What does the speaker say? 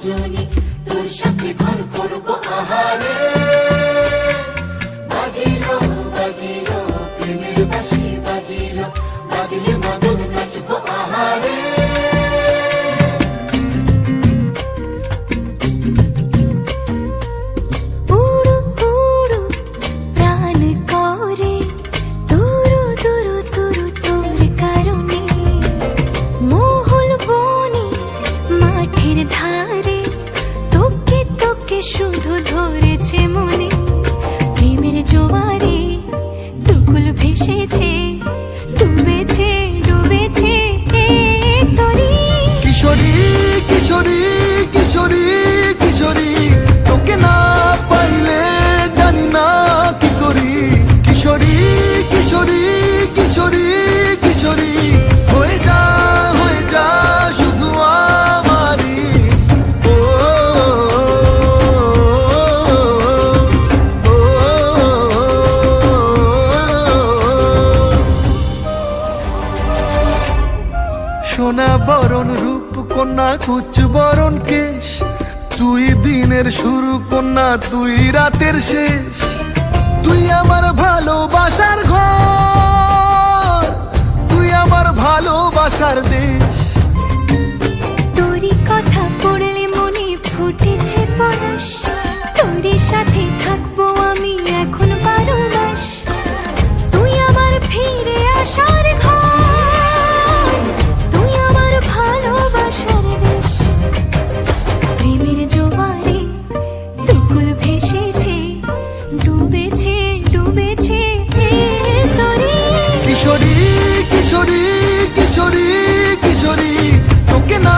রজনী, তোর সাথে ঘর করবো আহারে। বাজিলো বাজিলো প্রেমের বাঁশি, বাজিলো বাজিলে মদন নাচবো আহারে। শুধু ধরেছে মনে প্রেমের জোয়ারে, দুকুল ভেসেছে, ডুবেছে ডুবেছে তরি। কিশোরী কিশোরী কিশোরী কিশোরী, তোকে না পাইলে জানি না কি করি। কিশোরী কিশোরী কিশোরী কিশোরী, হয়ে যা শুধু আমারই। সোনা বরণ রূপ কন্যা, কুচ বরণ কেশ, তুই দিনের শুরু কন্যা, তুই রাতের শেষ। তুই আমার ভালোবাসার ঘর, তুই আমার ভালোবাসার দেশ। তোরই কথা পড়লে মনে ফুটেছে পরশ, তোরই সাথে থাকবো আমি এখন 12 মাস। তুই আমার ফিরে আসার ঘর, তুই আমার ভালোবাসার দেশ। প্রেমের জোয়ারে দুকুল ভেসেছে, ডুবেছে ডুবেছে তরি। কিশোরী কিশোরী কিশোরী কিশোরী, তোকে না